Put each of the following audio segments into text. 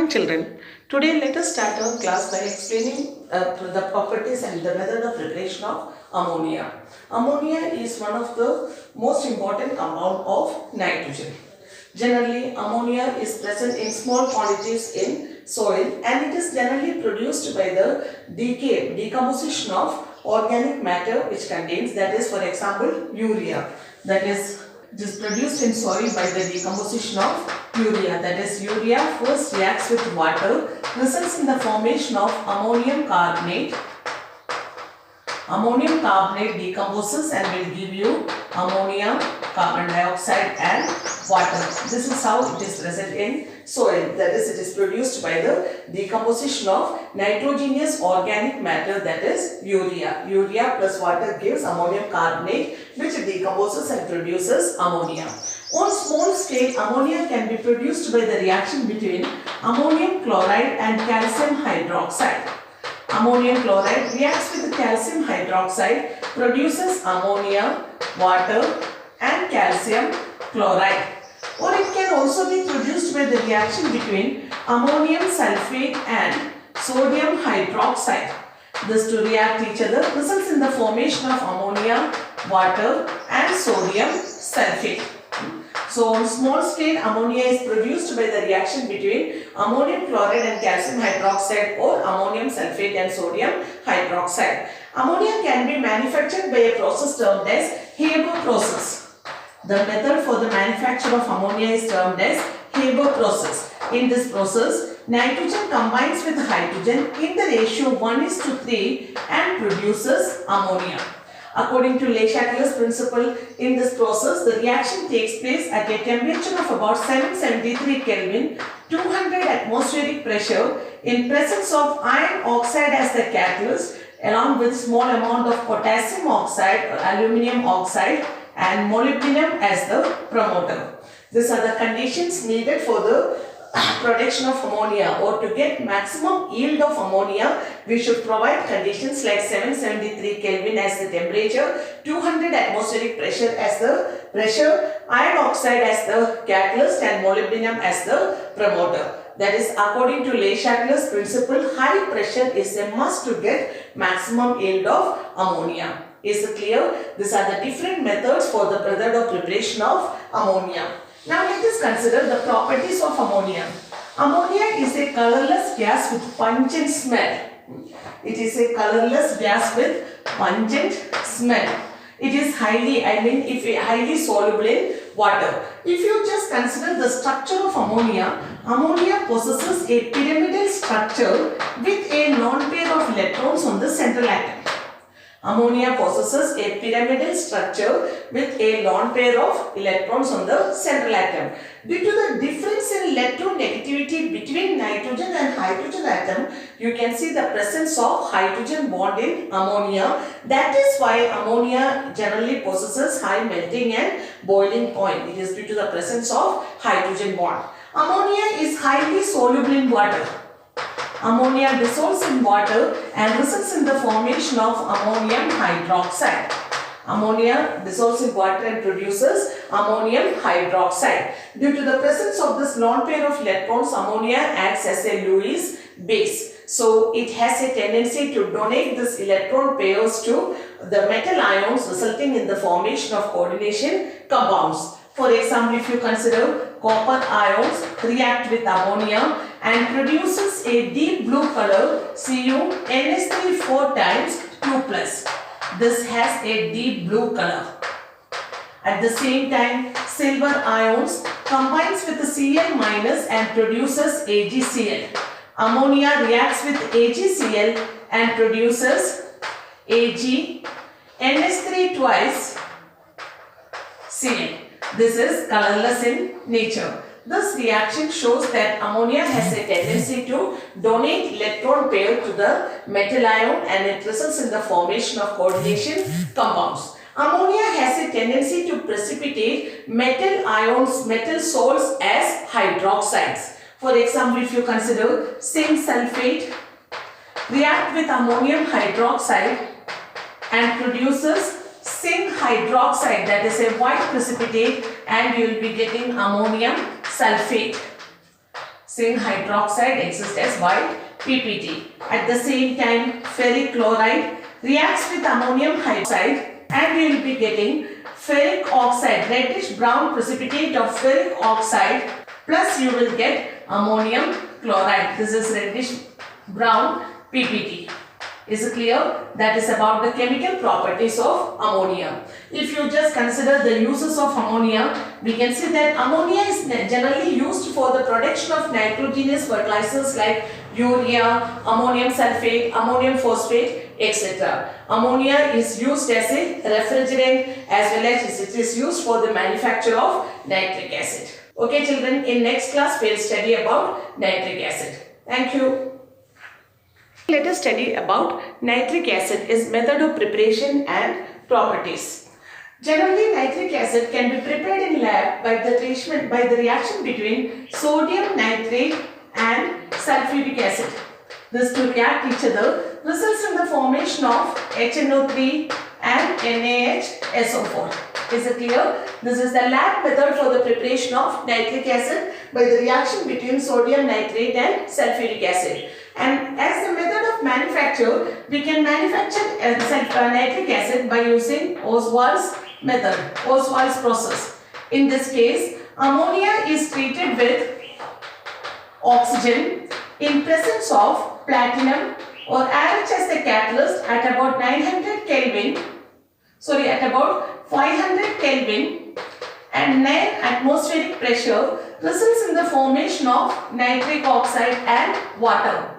morning children. Today let us start our class by explaining the properties and the method of preparation of ammonia. Ammonia is one of the most important compound of nitrogen. Generally, ammonia is present in small quantities in soil and it is generally produced by the decomposition of organic matter which contains, that is for example urea, that is it is produced in soil by the decomposition of urea. That is, urea first reacts with water, results in the formation of ammonium carbonate. Ammonium carbonate decomposes and will give you ammonia, carbon dioxide and water. This is how it is present in soil. That is, it is produced by the decomposition of nitrogenous organic matter, that is urea. Urea plus water gives ammonium carbonate, which decomposes and produces ammonia. On small scale, ammonia can be produced by the reaction between ammonium chloride and calcium hydroxide. Ammonium chloride reacts with calcium hydroxide, produces ammonia, water and calcium chloride. Or it can also be produced by the reaction between ammonium sulfate and sodium hydroxide. These two react each other, results in the formation of ammonia, water and sodium sulfate. So on small scale, ammonia is produced by the reaction between ammonium chloride and calcium hydroxide or ammonium sulfate and sodium hydroxide. Ammonia can be manufactured by a process termed as Haber process. The method for the manufacture of ammonia is termed as Haber process. In this process, nitrogen combines with hydrogen in the ratio 1:3 and produces ammonia. According to Le Chatelier's principle, in this process, the reaction takes place at a temperature of about 773 Kelvin, 200 atmospheric pressure, in presence of iron oxide as the catalyst, along with small amount of potassium oxide or aluminium oxide and molybdenum as the promoter. These are the conditions needed for the production of ammonia, or to get maximum yield of ammonia, we should provide conditions like 773 Kelvin as the temperature, 200 atmospheric pressure as the pressure, iron oxide as the catalyst and molybdenum as the promoter. That is, according to Le Chatelier's principle, high pressure is a must to get maximum yield of ammonia. Is it clear? These are the different methods for the method of preparation of ammonia. Now let us consider the properties of ammonia. Ammonia is a colorless gas with pungent smell. It is a colorless gas with pungent smell. It is highly soluble in water. If you just consider the structure of ammonia, ammonia possesses a pyramidal structure with a lone pair of electrons on the central atom. Ammonia possesses a pyramidal structure with a lone pair of electrons on the central atom. Due to the difference in electronegativity between nitrogen and hydrogen atom, you can see the presence of hydrogen bond in ammonia. That is why ammonia generally possesses high melting and boiling point. It is due to the presence of hydrogen bond. Ammonia is highly soluble in water. Ammonia dissolves in water and results in the formation of ammonium hydroxide. Ammonia dissolves in water and produces ammonium hydroxide. Due to the presence of this lone pair of electrons, ammonia acts as a Lewis base. So it has a tendency to donate these electron pairs to the metal ions, resulting in the formation of coordination compounds. For example, if you consider copper ions react with ammonia and produces a deep blue color CuNH3 4 times 2+. This has a deep blue color. At the same time, silver ions combines with the Cl- and produces AgCl. Ammonia reacts with AgCl and produces AgNH3 twice Cl. This is colorless in nature. This reaction shows that ammonia has a tendency to donate electron pair to the metal ion and it results in the formation of coordination compounds. Ammonia has a tendency to precipitate metal ions, metal salts as hydroxides. For example, if you consider zinc sulfate react with ammonium hydroxide and produces zinc hydroxide, that is a white precipitate, and you will be getting ammonium sulfate. zinc hydroxide exists as white PPT. At the same time, ferric chloride reacts with ammonium hydroxide and you will be getting ferric oxide, reddish brown precipitate of ferric oxide, plus you will get ammonium chloride. This is reddish brown PPT. Is it clear? That is about the chemical properties of ammonia. If you just consider the uses of ammonia, we can see that ammonia is generally used for the production of nitrogenous fertilizers like urea, ammonium sulfate, ammonium phosphate, etc. Ammonia is used as a refrigerant as well as it is used for the manufacture of nitric acid. Okay children, in next class we will study about nitric acid. Thank you. Let us study about nitric acid, its method of preparation and properties. Generally, nitric acid can be prepared in lab by the reaction between sodium nitrate and sulfuric acid. This to react each other results in the formation of HNO3 and NaHSO4. Is it clear? This is the lab method for the preparation of nitric acid by the reaction between sodium nitrate and sulfuric acid. And as the method of manufacture, we can manufacture nitric acid by using Allspice method, Allspice process. In this case, ammonia is treated with oxygen in presence of platinum or RH as the catalyst at about 900 Kelvin, at about 500 Kelvin and 9 atmospheric pressure results in the formation of nitric oxide and water.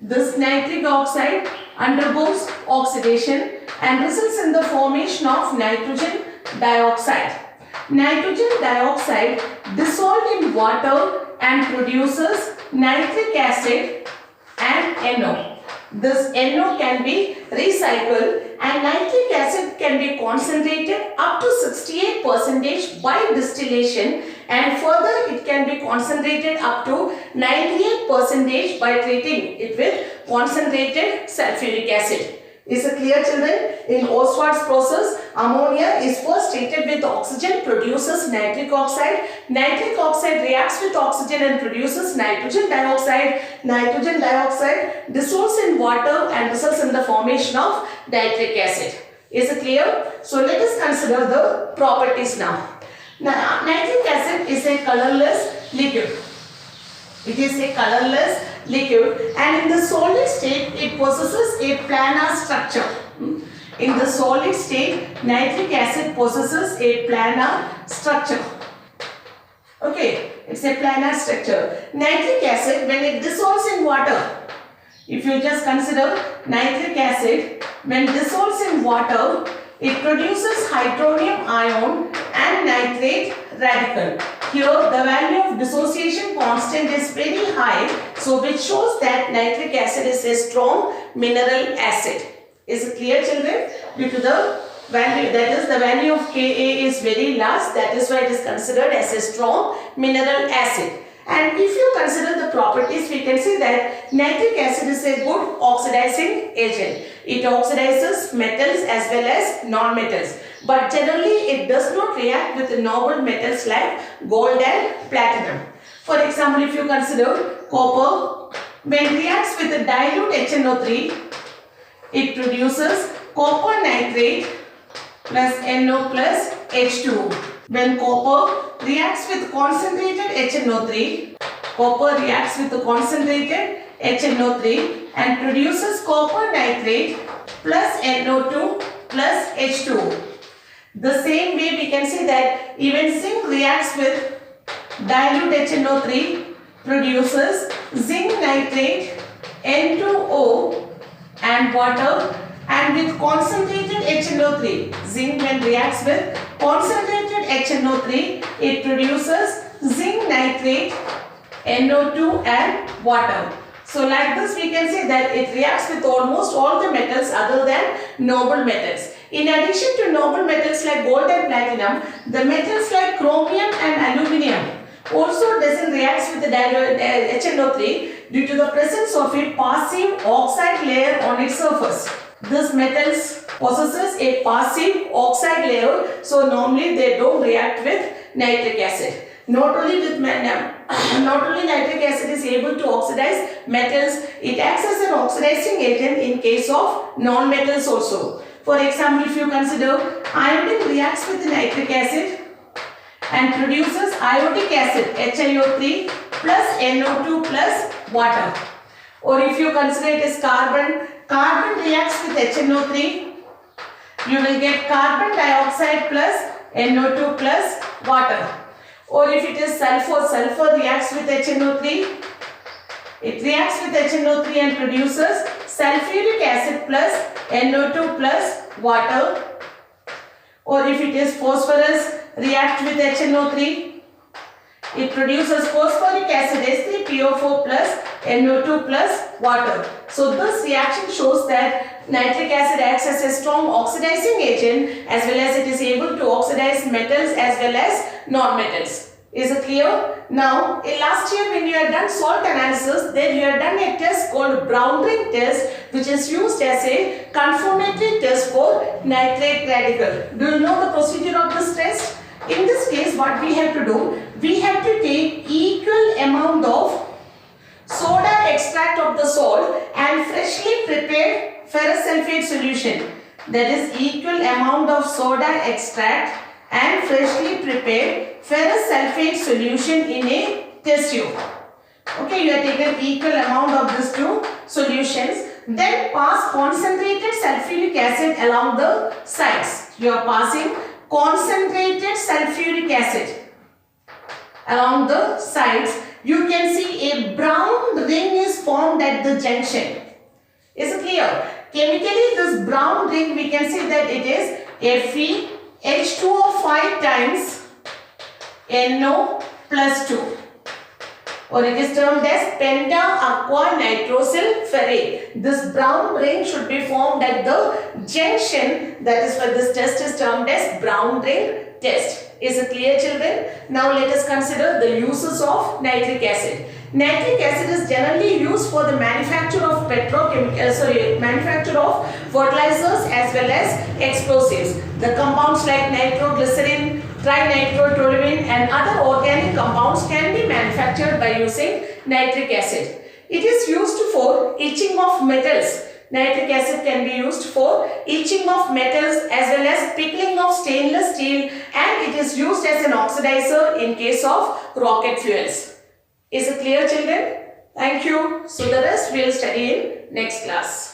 This nitric oxide undergoes oxidation and results in the formation of nitrogen dioxide. Nitrogen dioxide dissolved in water and produces nitric acid and NO. This NO can be recycled and nitric acid can be concentrated up to 68% by distillation, and further it can be concentrated up to 98% by treating it with concentrated sulfuric acid. Is it clear children? In Allspice process, ammonia is first treated with oxygen, produces nitric oxide. Nitric oxide reacts with oxygen and produces nitrogen dioxide. Nitrogen dioxide dissolves in water and results in the formation of nitric acid. Is it clear? So let us consider the properties now. Now, nitric acid is a colorless liquid. It is a colorless liquid and in the solid state it possesses a planar structure. In the solid state, nitric acid possesses a planar structure. Okay, it's a planar structure. Nitric acid, when it dissolves in water, if you just consider nitric acid, when dissolves in water, it produces hydronium ion and nitrate radical. Here the value of dissociation constant is very high, so which shows that nitric acid is a strong mineral acid. Is it clear children? Due to the value, that is the value of Ka is very large, that is why it is considered as a strong mineral acid. And if you consider the properties, we can see that nitric acid is a good oxidizing agent. It oxidizes metals as well as non-metals. But generally, it does not react with the noble metals like gold and platinum. For example, if you consider copper, when reacts with the dilute HNO3, it produces copper nitrate plus NO plus H2O. When copper reacts with concentrated HNO3, copper reacts with the concentrated HNO3 and produces copper nitrate plus NO2 plus H2O. The same way we can see that even zinc reacts with dilute HNO3, produces zinc nitrate, N2O and water, and with concentrated HNO3, zinc when reacts with concentrated HNO3, it produces zinc nitrate, NO2 and water. So like this we can say that it reacts with almost all the metals other than noble metals. In addition to noble metals like gold and platinum, the metals like chromium and aluminium also doesn't react with the HNO3 due to the presence of a passive oxide layer on its surface. This metals possesses a passive oxide layer, so normally they don't react with nitric acid. Not only not only nitric acid is able to oxidize metals, it acts as an oxidizing agent in case of non-metals also. For example, if you consider iodine reacts with nitric acid and produces iodic acid HiO3 plus NO2 plus water. Or if you consider it as carbon reacts with HNO3, you will get carbon dioxide plus NO2 plus water. Or if it is sulfur reacts with HNO3, it reacts with HNO3 and produces sulfuric acid plus NO2 plus water. Or if it is phosphorus reacts with HNO3, it produces phosphoric acid H3PO4 plus NO2 plus water. So this reaction shows that nitric acid acts as a strong oxidizing agent, as well as it is able to oxidize metals as well as non-metals. Is it clear? Now, in last year when you had done salt analysis, then you had done a test called brown ring test, which is used as a confirmatory test for nitrate radical. Do you know the procedure of this test? In this case, what we have to do, we have to take equal amount of soda extract of the salt and freshly prepared ferrous sulfate solution. That is equal amount of soda extract and freshly prepared ferrous sulfate solution in a test tube. Okay, you have taken equal amount of these two solutions. Then pass concentrated sulfuric acid along the sides. You are passing concentrated sulfuric acid along the sides. You can see a brown ring is formed at the junction. Is it clear? Chemically, this brown ring, we can see that it is FeH2O5 times NO plus 2, or it is termed as penta-aqua nitrosyl ferrate. This brown ring should be formed at the junction. That is why this test is termed as brown ring test. Is it clear, children? Now let us consider the uses of nitric acid. Nitric acid is generally used for the manufacture of manufacture of fertilizers as well as explosives. The compounds like nitroglycerin, trinitrotoluene and other organic compounds can be manufactured by using nitric acid. It is used for etching of metals. Nitric acid can be used for etching of metals as well as pickling of stainless steel, and it is used as an oxidizer in case of rocket fuels. Is it clear, children? Thank you. So the rest we will study in next class.